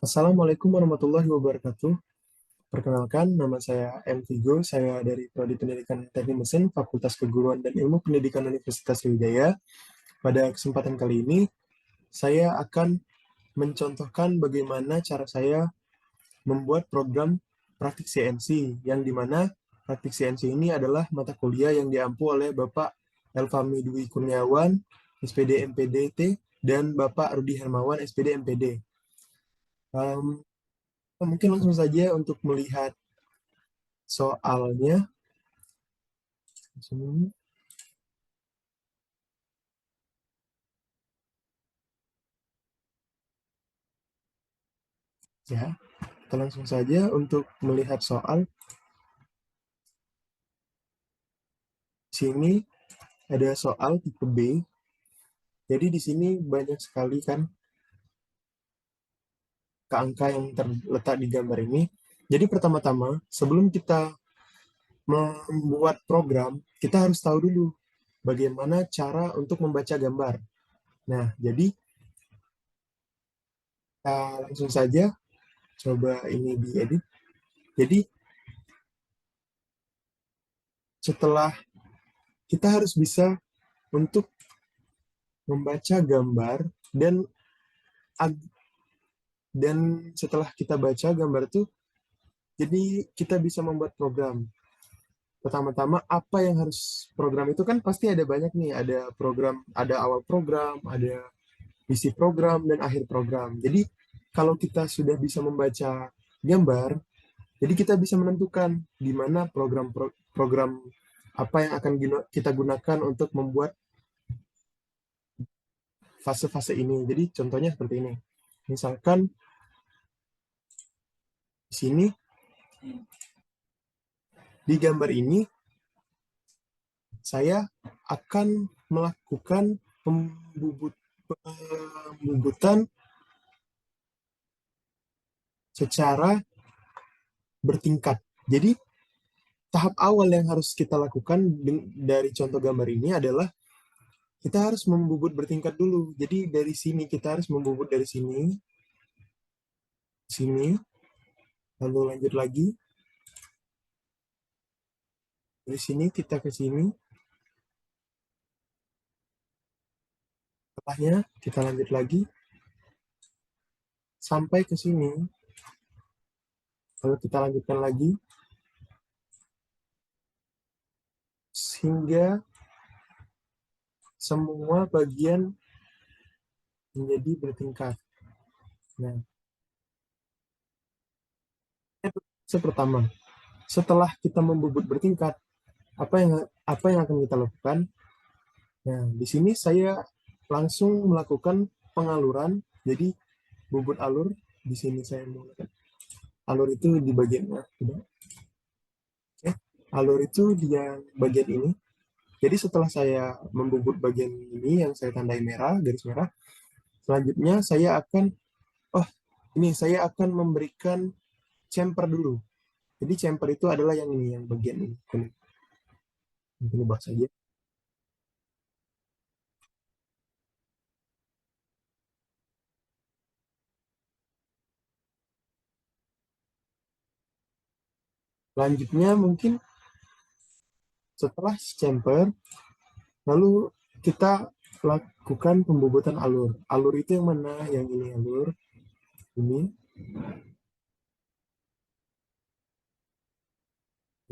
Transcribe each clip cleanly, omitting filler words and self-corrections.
Assalamualaikum warahmatullahi wabarakatuh. Perkenalkan, nama saya M. Vigo. Saya dari Prodi Pendidikan Teknik Mesin, Fakultas Keguruan dan Ilmu Pendidikan Universitas Sriwijaya. Pada kesempatan kali ini, saya akan mencontohkan bagaimana cara saya membuat program praktik CNC, yang dimana praktik CNC ini adalah mata kuliah yang diampu oleh Bapak Elfami Dwi Kurniawan, SPD MPDT, dan Bapak Rudi Hermawan, SPD MPD. Mungkin langsung saja untuk melihat soalnya. Ya, kita langsung saja untuk melihat soal. Sini ada soal tipe B. Jadi di sini banyak sekali kan angka yang terletak di gambar ini. Jadi pertama-tama, sebelum kita membuat program, kita harus tahu dulu bagaimana cara untuk membaca gambar. Nah, jadi kita langsung saja coba ini diedit. Jadi setelah kita harus bisa untuk membaca gambar dan setelah kita baca gambar itu, jadi kita bisa membuat program. Pertama-tama apa yang harus program itu kan pasti ada banyak nih, ada program, ada awal program, ada isi program dan akhir program. Jadi kalau kita sudah bisa membaca gambar, jadi kita bisa menentukan di mana program apa yang akan kita gunakan untuk membuat fase-fase ini. Jadi contohnya seperti ini. Misalkan di sini di gambar ini saya akan melakukan pembubutan secara bertingkat. Jadi tahap awal yang harus kita lakukan dari contoh gambar ini adalah kita harus membubut bertingkat dulu. Jadi dari sini kita harus membubut dari sini, sini, lalu lanjut lagi. Dari sini kita ke sini. Setelahnya kita lanjut lagi sampai ke sini. Lalu kita lanjutkan lagi sehingga semua bagian menjadi bertingkat. Nah, itu pertama. Setelah kita membubut bertingkat, apa yang akan kita lakukan? Nah, di sini saya langsung melakukan pengaluran. Jadi bubut alur di sini saya menggunakan alur itu di bagian tidak. Oke, alur itu di yang bagian ini. Jadi setelah saya membubut bagian ini yang saya tandai merah, garis merah, selanjutnya saya akan, oh ini saya akan memberikan chamfer dulu. Jadi chamfer itu adalah yang ini, yang bagian ini. Mungkin ubah saja. Selanjutnya mungkin setelah chamfer, lalu kita lakukan pembubutan alur. Alur itu yang mana? Yang ini alur. Ini.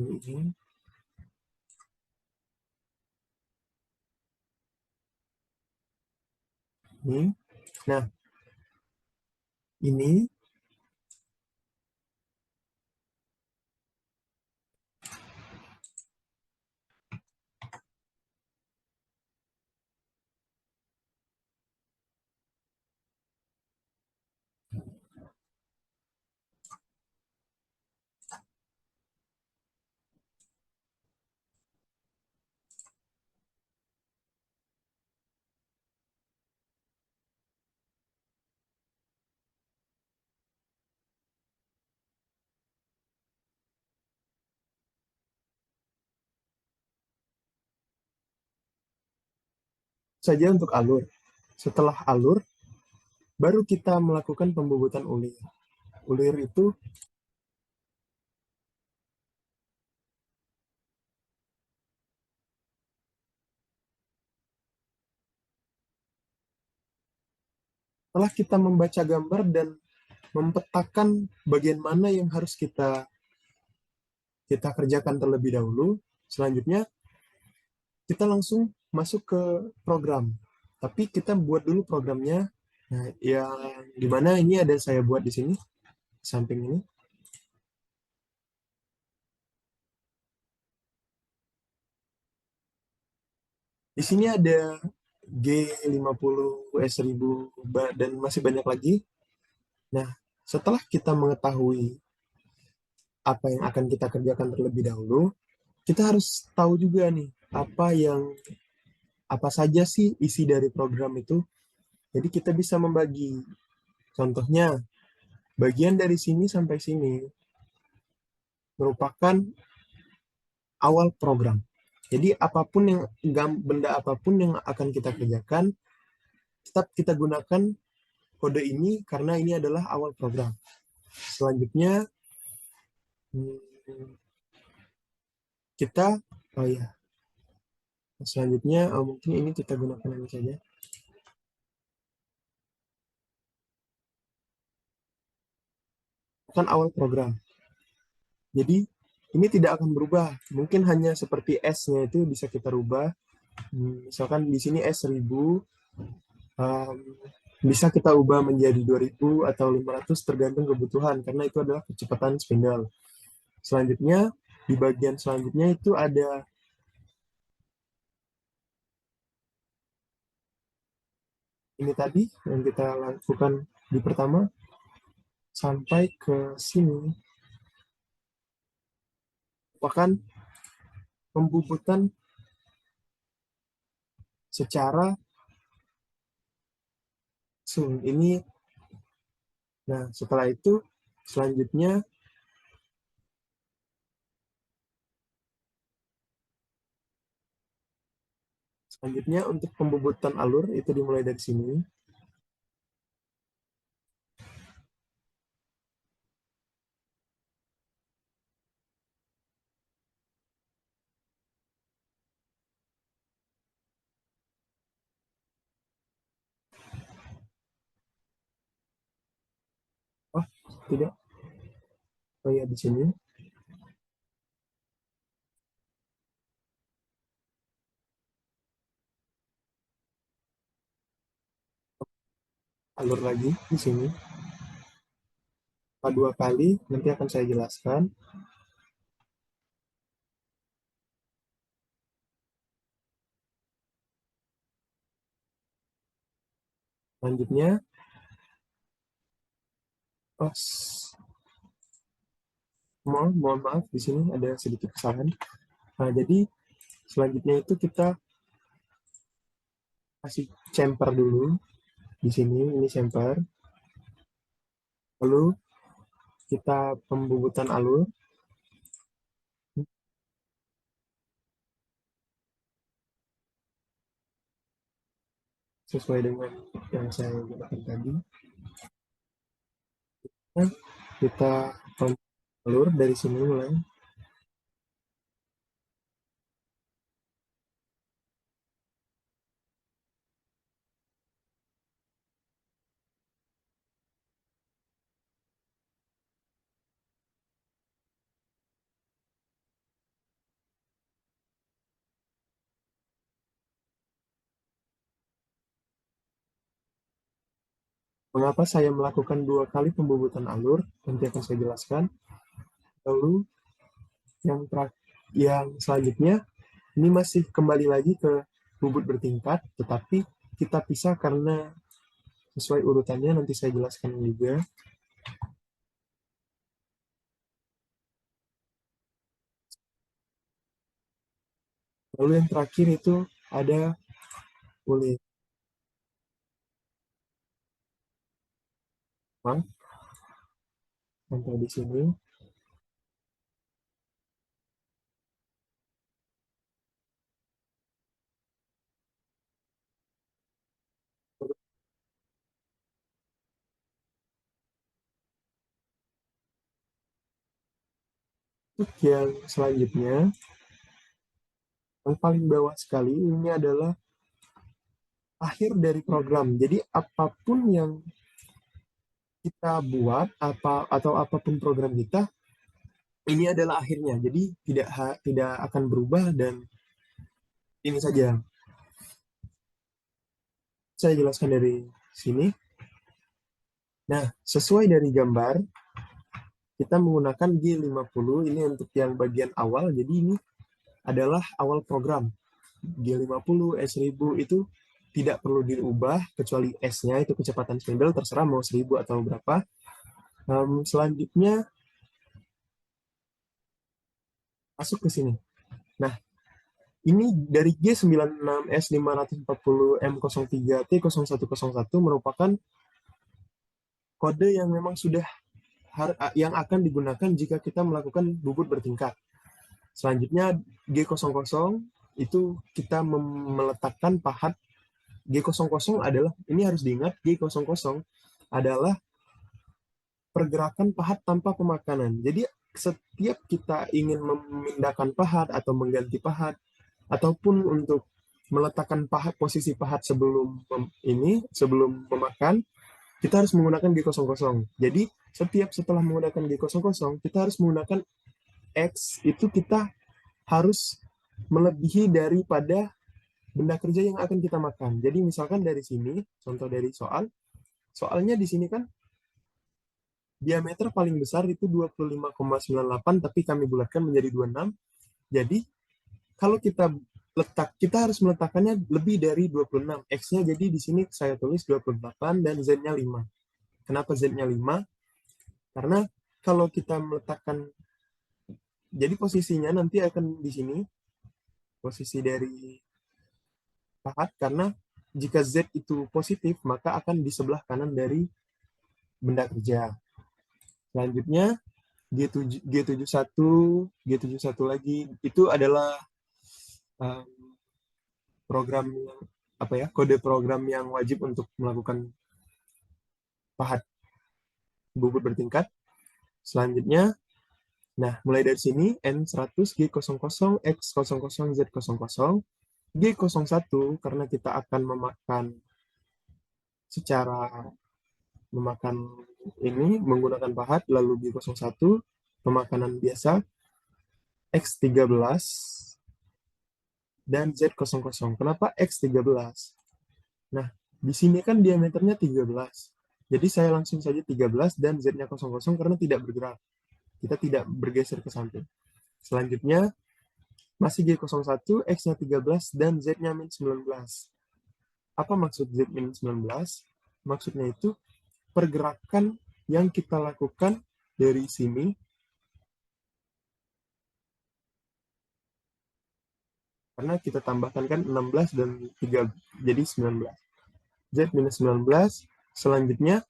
Ini. Ini. Nah, ini saja untuk alur. Setelah alur, baru kita melakukan pembubutan ulir. Ulir itu setelah kita membaca gambar dan mempetakan bagian mana yang harus kita kita kerjakan terlebih dahulu. Selanjutnya kita langsung masuk ke program. Tapi kita buat dulu programnya. Nah, yang dimana ini ada saya buat di sini, samping ini. Di sini ada G50, S1000, dan masih banyak lagi. Nah, setelah kita mengetahui apa yang akan kita kerjakan terlebih dahulu, kita harus tahu juga nih, apa saja sih isi dari program itu. Jadi kita bisa membagi. Contohnya, bagian dari sini sampai sini merupakan awal program. Jadi apapun benda apapun yang akan kita kerjakan, tetap kita gunakan kode ini karena ini adalah awal program. Selanjutnya hmm, kita oh ya, selanjutnya mungkin ini kita gunakan ini saja. Bukan awal program. Jadi ini tidak akan berubah. Mungkin hanya seperti S-nya itu bisa kita rubah. Misalkan di sini S1000, um, bisa kita ubah menjadi 2000 atau 500 tergantung kebutuhan karena itu adalah kecepatan spindle. Selanjutnya di bagian selanjutnya itu ada ini tadi yang kita lakukan di pertama sampai ke sini merupakan pembubutan secara zoom. Ini nah setelah itu selanjutnya selanjutnya untuk pembubutan alur itu dimulai dari sini. Oh, tidak. Oh ya di sini alur lagi di sini. Dua kali nanti akan saya jelaskan. Selanjutnya, oh, mohon maaf di sini ada sedikit kesalahan. Nah, jadi selanjutnya itu kita kasih chamfer dulu di sini, ini chamfer. Lalu kita pembubutan alur sesuai dengan yang saya gunakan tadi. Nah, kita alur dari sini mulai. Mengapa saya melakukan dua kali pembubutan alur? Nanti akan saya jelaskan. Lalu yang selanjutnya ini masih kembali lagi ke bubut bertingkat, tetapi kita pisah karena sesuai urutannya nanti saya jelaskan juga. Lalu yang terakhir itu ada kulit. Bang, sampai di sini. Untuk yang selanjutnya, yang paling bawah sekali ini adalah akhir dari program. Jadi apapun yang kita buat atau apapun program kita, ini adalah akhirnya. Jadi tidak akan berubah dan ini saja. Saya jelaskan dari sini. Nah, sesuai dari gambar, kita menggunakan G50 ini untuk yang bagian awal. Jadi ini adalah awal program. G50, S1000 itu tidak perlu diubah kecuali S-nya itu kecepatan spindle terserah mau 1000 atau berapa. Selanjutnya masuk ke sini. Nah, ini dari G96S540M03T0101 merupakan kode yang memang sudah yang akan digunakan jika kita melakukan bubut bertingkat. Selanjutnya G00 itu kita meletakkan pahat. G00 adalah, ini harus diingat, G00 adalah pergerakan pahat tanpa pemakanan. Jadi setiap kita ingin memindahkan pahat atau mengganti pahat, ataupun untuk meletakkan pahat, posisi pahat sebelum sebelum memakan, kita harus menggunakan G00. Jadi setiap setelah menggunakan G00, kita harus menggunakan X, itu kita harus melebihi daripada benda kerja yang akan kita makan. Jadi misalkan dari sini, contoh dari soalnya di sini kan diameter paling besar itu 25,98, tapi kami bulatkan menjadi 26. Jadi kalau kita harus meletakkannya lebih dari 26. X-nya jadi di sini saya tulis 28 dan Z-nya 5. Kenapa Z-nya 5? Karena kalau kita meletakkan, jadi posisinya nanti akan di sini, posisi dari pahat, karena jika Z itu positif, maka akan di sebelah kanan dari benda kerja. Selanjutnya, G71, G71 lagi, itu adalah um, program kode program yang wajib untuk melakukan pahat bubut bertingkat. Selanjutnya, nah mulai dari sini N100, G00, X00, Z00, G01 karena kita akan memakan ini menggunakan pahat, lalu G01 pemakanan biasa, X13 dan Z00. Kenapa X13? Nah, di sini kan diameternya 13. Jadi saya langsung saja 13 dan Z-nya 00 karena tidak bergerak. Kita tidak bergeser ke samping. Selanjutnya, masih G01, X-nya 13 dan Z-nya min 19. Apa maksud Z min 19? Maksudnya itu pergerakan yang kita lakukan dari sini, karena kita tambahkan kan 16 dan 3, jadi 19. Z minus 19, selanjutnya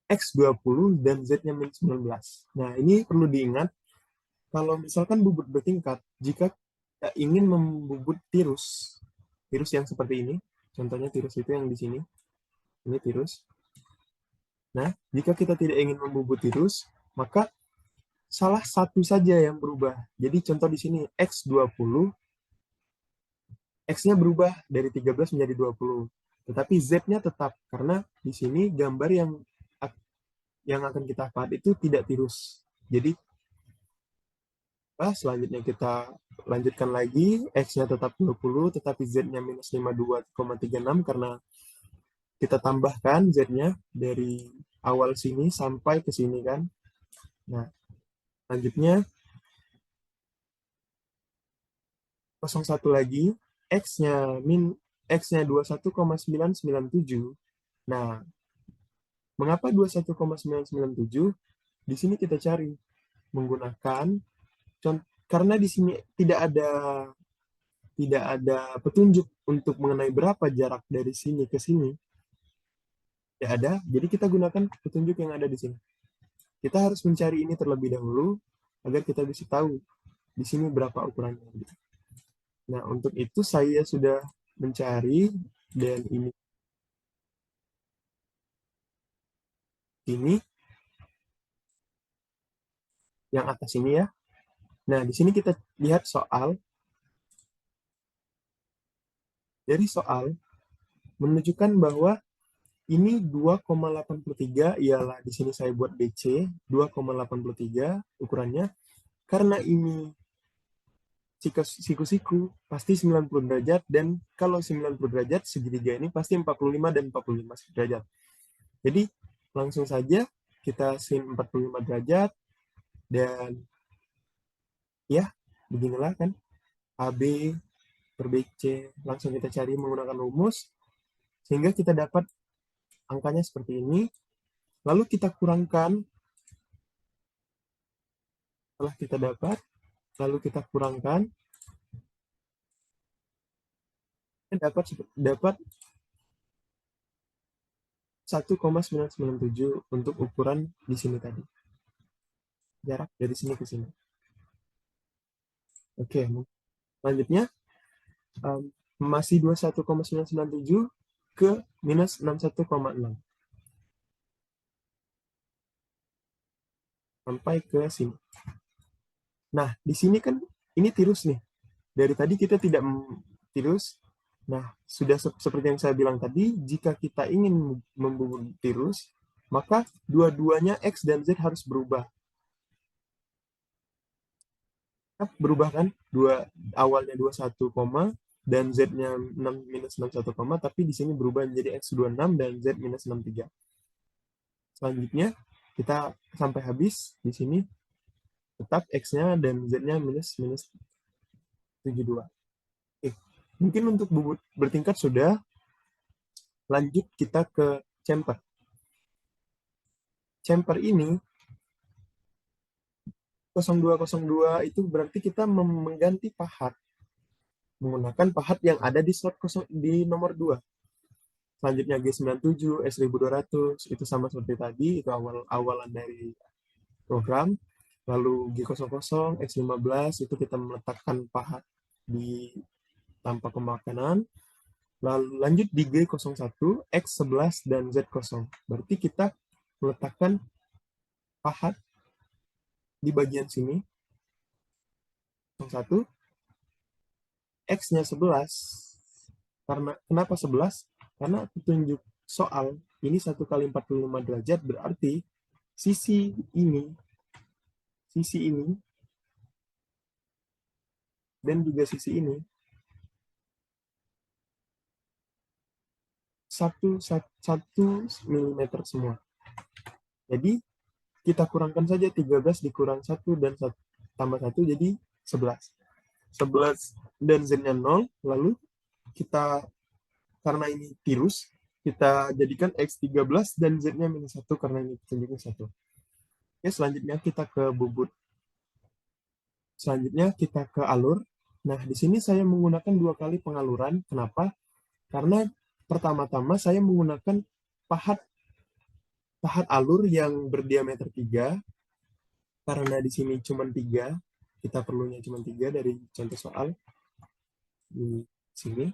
X20 dan Z-nya minus 19. Nah, ini perlu diingat, kalau misalkan bubut bertingkat, jika kita ingin membubut tirus yang seperti ini, contohnya tirus itu yang di sini, ini tirus. Nah, jika kita tidak ingin membubut tirus, maka salah satu saja yang berubah. Jadi contoh di sini X20, X-nya berubah dari 13 menjadi 20. Tetapi Z-nya tetap, karena di sini gambar yang akan kita pahat itu tidak tirus. Jadi, selanjutnya kita lanjutkan lagi, X-nya tetap 20, tetapi Z-nya minus 52,36 karena kita tambahkan Z-nya dari awal sini sampai ke sini kan. Nah, selanjutnya 01 lagi, X-nya 21,997. Nah, mengapa 21,997? Di sini kita cari menggunakan karena di sini tidak ada petunjuk untuk mengenai berapa jarak dari sini ke sini. Tidak ada, jadi kita gunakan petunjuk yang ada di sini. Kita harus mencari ini terlebih dahulu agar kita bisa tahu di sini berapa ukurannya. Nah, untuk itu saya sudah mencari dan ini yang atas ini ya. Nah, di sini kita lihat soal. Dari soal menunjukkan bahwa ini 2,83 ialah di sini saya buat BC 2,83 ukurannya. Karena ini siku-siku pasti 90 derajat, dan kalau 90 derajat segitiga ini pasti 45 dan 45 derajat. Jadi langsung saja kita sin 45 derajat, dan ya beginilah kan AB per BC. Langsung kita cari menggunakan rumus sehingga kita dapat angkanya seperti ini. Lalu kita kurangkan, setelah kita dapat, lalu kita kurangkan, dapat 1,997 untuk ukuran di sini tadi. Jarak dari sini ke sini. Oke, selanjutnya masih 21,997 ke minus 61,6. Sampai ke sini. Nah, di sini kan ini tirus nih. Dari tadi kita tidak tirus. Nah, sudah seperti yang saya bilang tadi, jika kita ingin membubut tirus, maka dua-duanya X dan Z harus berubah. Berubah kan? Awalnya 21, dan Z-nya 6 minus 61, tapi di sini berubah menjadi X 26 dan Z minus 63. Selanjutnya, kita sampai habis di sini, tetap X-nya dan Z-nya minus 72. Oke. Mungkin untuk bubut bertingkat sudah. Lanjut kita ke chamfer. Chamfer ini 0202 itu berarti kita mengganti pahat menggunakan pahat yang ada di slot di nomor 2. Selanjutnya G97, S1200 itu sama seperti tadi, itu awalan dari program. Lalu G00, X15 itu kita meletakkan pahat di tanpa pemakanan. Lalu lanjut di G01, X11 dan Z0. Berarti kita meletakkan pahat di bagian sini 01, X-nya 11. Kenapa 11? Karena petunjuk soal ini 1 kali 45 derajat, berarti sisi ini dan juga sisi ini 1 mm semua. Jadi kita kurangkan saja 13 dikurang 1 dan tambah 1 jadi 11. 11 dan Z-nya 0, lalu kita, karena ini tirus, kita jadikan X13 dan Z-nya minus 1 karena ini petunjuknya 1. Oke, selanjutnya kita ke bubut. Selanjutnya kita ke alur. Nah, di sini saya menggunakan 2 kali pengaluran. Kenapa? Karena pertama-tama saya menggunakan pahat alur yang berdiameter 3. Karena di sini cuma 3, kita perlunya cuma 3 dari contoh soal. Di sini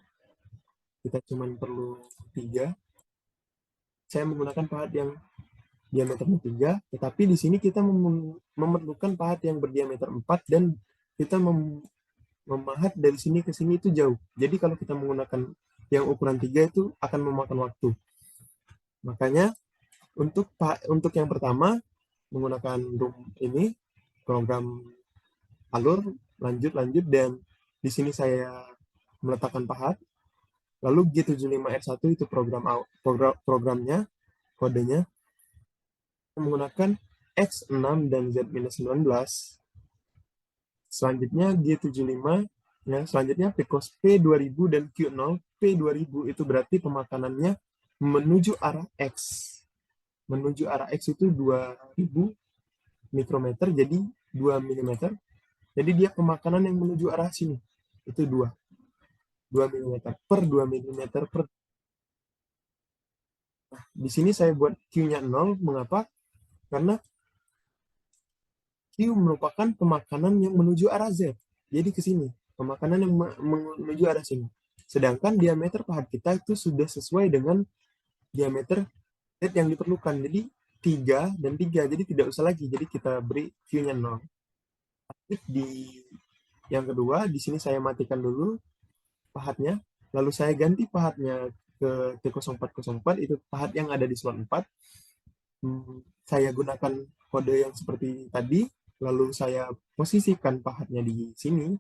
kita cuma perlu 3. Saya menggunakan pahat yang diameternya 3, tetapi di sini kita memerlukan pahat yang berdiameter 4, dan kita memahat dari sini ke sini itu jauh. Jadi kalau kita menggunakan yang ukuran 3 itu akan memakan waktu. Makanya untuk yang pertama menggunakan ini program alur, lanjut, dan di sini saya meletakkan pahat. Lalu G75R1 itu programnya, kodenya menggunakan X6 dan Z-19. Selanjutnya G75, ya, selanjutnya Pcos P2000 dan Q0. P2000 itu berarti pemakanannya menuju arah X. Menuju arah X itu 2000 mikrometer, jadi 2 mm. Jadi dia pemakanan yang menuju arah sini. Itu 2 mm per 2 mm per. Nah, di sini saya buat Q-nya 0. Mengapa? Karena Q merupakan pemakanan yang menuju arah Z. Jadi ke sini. Pemakanan yang menuju arah sini. Sedangkan diameter pahat kita itu sudah sesuai dengan diameter Z yang diperlukan. Jadi 3 dan 3. Jadi tidak usah lagi. Jadi kita beri Q-nya 0. Di yang kedua, di sini saya matikan dulu pahatnya, lalu saya ganti pahatnya ke T0404, itu pahat yang ada di slot 4. Saya gunakan kode yang seperti tadi, lalu saya posisikan pahatnya di sini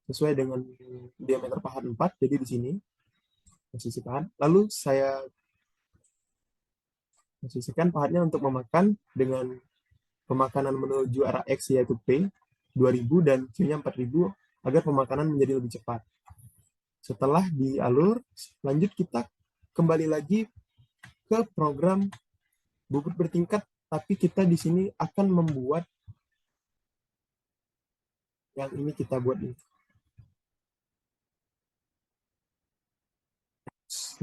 sesuai dengan diameter pahat 4, jadi di sini posisi pahat. Lalu saya posisikan pahatnya untuk memakan dengan pemakanan menuju arah X yaitu P 2000 dan Q-nya 4000 agar pemakanan menjadi lebih cepat. Setelah dialur, lanjut kita kembali lagi ke program bubut bertingkat, tapi kita di sini akan membuat yang ini kita buat ini.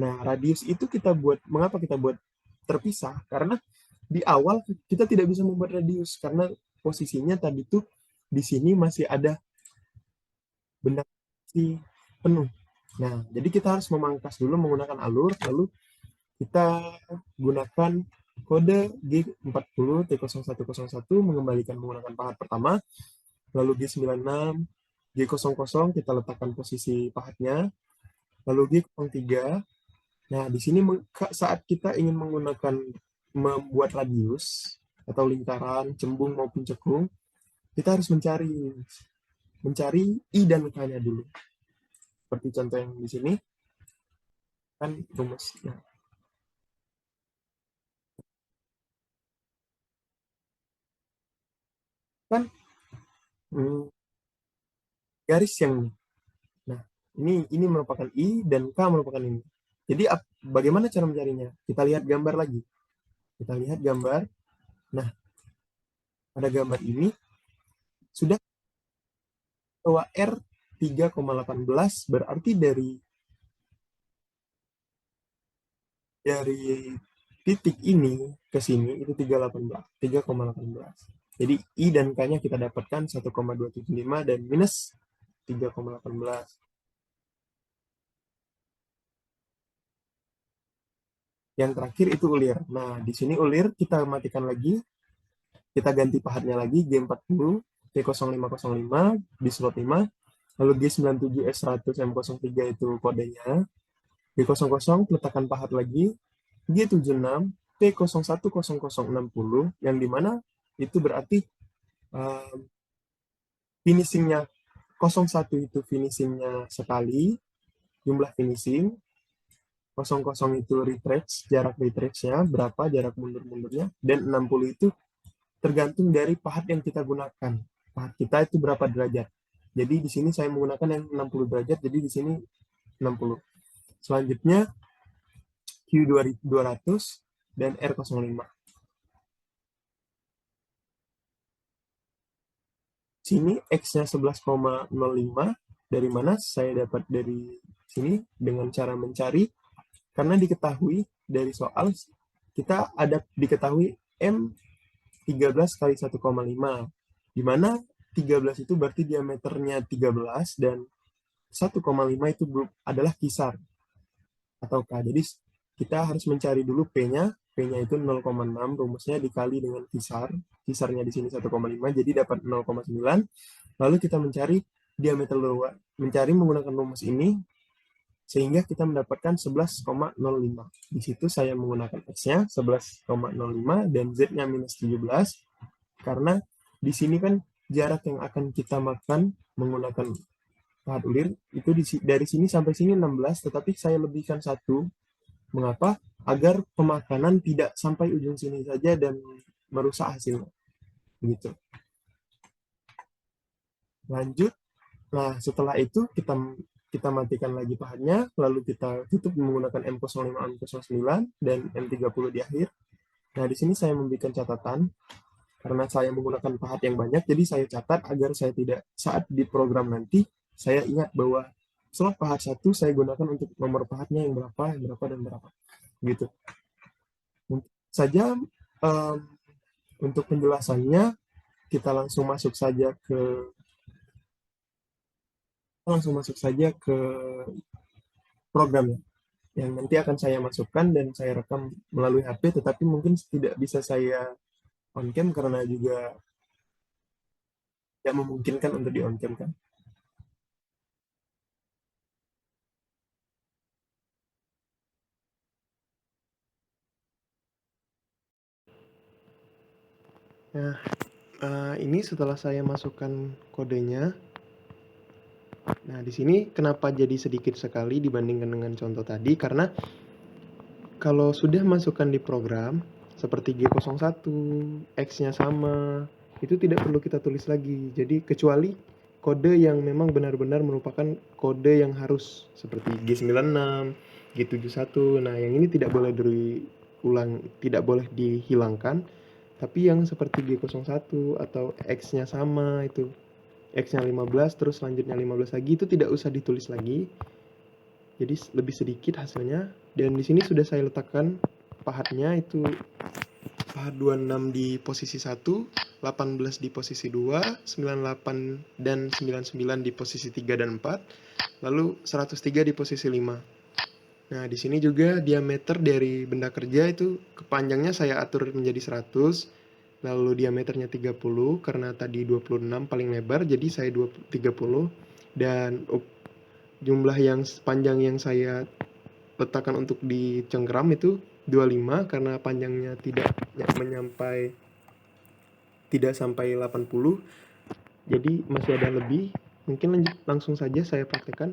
Nah, radius itu mengapa kita buat terpisah? Karena di awal kita tidak bisa membuat radius karena posisinya tadi tuh di sini masih ada benda penuh. Nah, jadi kita harus memangkas dulu menggunakan alur, lalu kita gunakan kode G40 T0101 mengembalikan menggunakan pahat pertama, lalu G96 G00 kita letakkan posisi pahatnya, lalu G03. Nah, di sini saat kita ingin membuat radius atau lingkaran, cembung maupun cekung, kita harus mencari I dan K-nya dulu. Seperti contoh yang di sini, kan rumusnya. Kan garis yang nah ini merupakan I dan K merupakan ini. Jadi bagaimana cara mencarinya? Kita lihat gambar lagi. Kita lihat gambar. Nah, pada gambar ini sudah bahwa R 3,18 berarti dari titik ini ke sini itu 3,18. Jadi I dan K-nya kita dapatkan 1,275 dan minus 3,18. Yang terakhir itu ulir. Nah, di sini ulir kita matikan lagi. Kita ganti pahatnya lagi G40 T0505 di slot 5. Lalu G97S100 M03 itu kodenya. G00 letakkan pahat lagi. G76 P010060 yang dimana itu berarti finishingnya 01 itu finishingnya sekali, jumlah finishing. 00 itu retrace, jarak retrace-nya berapa, jarak mundur-mundurnya, dan 60 itu tergantung dari pahat yang kita gunakan. Pahat kita itu berapa derajat. Jadi di sini saya menggunakan yang 60 derajat, jadi di sini 60. Selanjutnya Q200 dan R05. Sini X-nya 11,05. Dari mana saya dapat dari sini dengan cara mencari, karena diketahui dari soal kita ada diketahui M 13 kali 1,5, di mana 13 itu berarti diameternya 13 dan 1,5 itu adalah kisar atau K. Jadi kita harus mencari dulu P-nya. P-nya itu 0,6, rumusnya dikali dengan kisarnya di sini 1,5, jadi dapat 0,9. Lalu kita mencari diameter luar, mencari menggunakan rumus ini, sehingga kita mendapatkan 11,05. Di situ saya menggunakan X-nya 11,05 dan Z-nya minus 17, karena di sini kan jarak yang akan kita makan menggunakan pahat ulir itu dari sini sampai sini 16, tetapi saya lebihkan 1. Mengapa? Agar pemakanan tidak sampai ujung sini saja dan merusak hasilnya. Begitu. Lanjut. Nah, setelah itu kita matikan lagi pahatnya, lalu kita tutup menggunakan M05, M09, dan M30 di akhir. Nah, di sini saya membuat catatan, karena saya menggunakan pahat yang banyak, jadi saya catat agar saya tidak, saat di program nanti, saya ingat bahwa slot pahat 1 saya gunakan untuk nomor pahatnya yang berapa, dan berapa. Gitu. Saja untuk penjelasannya, kita langsung masuk saja ke programnya yang nanti akan saya masukkan dan saya rekam melalui HP, tetapi mungkin tidak bisa saya on cam karena juga tidak memungkinkan untuk di on cam kan. Nah, ini setelah saya masukkan kodenya. Nah, di sini kenapa jadi sedikit sekali dibandingkan dengan contoh tadi? Karena kalau sudah masukkan di program seperti G01, X-nya sama, itu tidak perlu kita tulis lagi. Jadi kecuali kode yang memang benar-benar merupakan kode yang harus seperti G96, G71. Nah, yang ini tidak boleh diulang, tidak boleh dihilangkan. Tapi yang seperti G01 atau X-nya sama itu, X-nya 15 terus selanjutnya 15 lagi, itu tidak usah ditulis lagi. Jadi lebih sedikit hasilnya. Dan di sini sudah saya letakkan pahatnya, itu pahat 26 di posisi 1, 18 di posisi 2, 98 dan 99 di posisi 3 dan 4, lalu 103 di posisi 5. Nah, di sini juga diameter dari benda kerja itu kepanjangnya saya atur menjadi 100, lalu diameternya 30 karena tadi 26 paling lebar, jadi saya 30, dan jumlah yang panjang yang saya letakkan untuk di cengkeram itu 25 karena panjangnya tidak sampai 80, jadi masih ada lebih. Mungkin langsung saja saya praktekkan.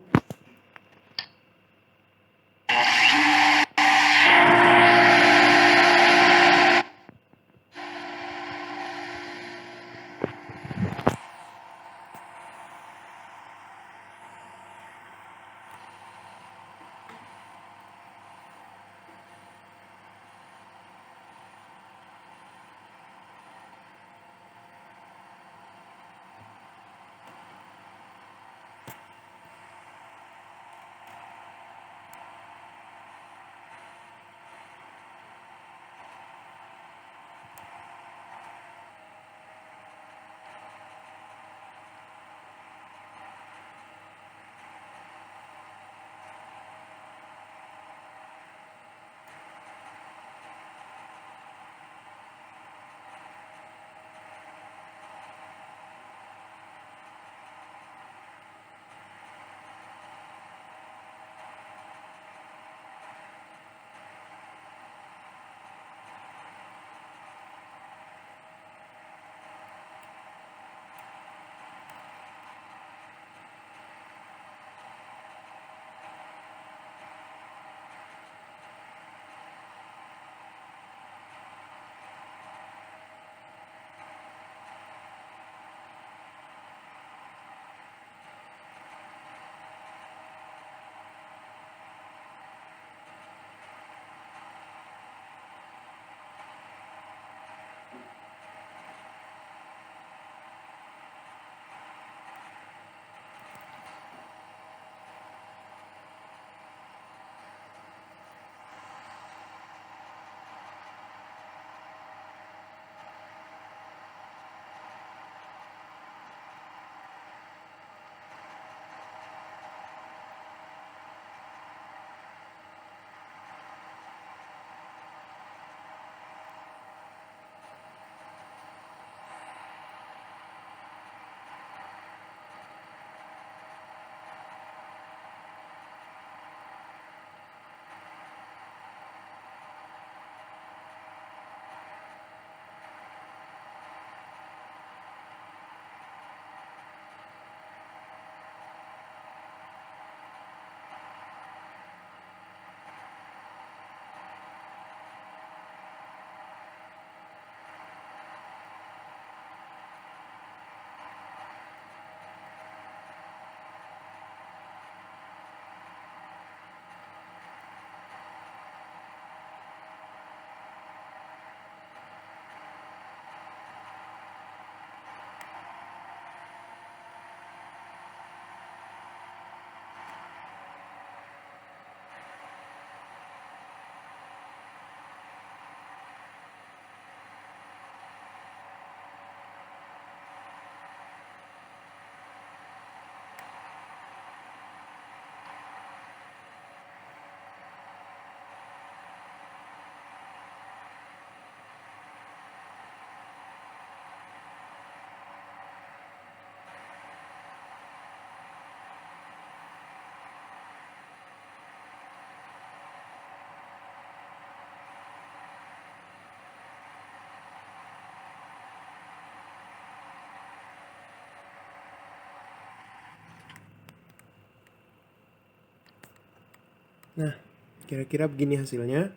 Nah, kira-kira begini hasilnya.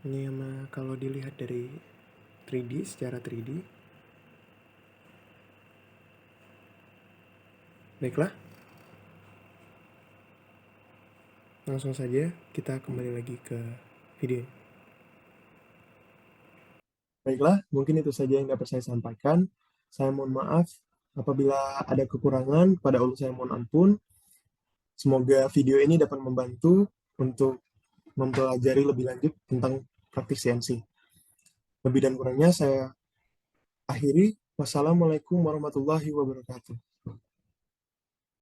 Ini kalau dilihat dari 3D, secara 3D. Baiklah, langsung saja kita kembali lagi ke video. Baiklah, mungkin itu saja yang dapat saya sampaikan. Saya mohon maaf apabila ada kekurangan, pada Allah saya mohon ampun. Semoga video ini dapat membantu untuk mempelajari lebih lanjut tentang praktik CNC. Lebih dan kurangnya saya akhiri. Wassalamualaikum warahmatullahi wabarakatuh.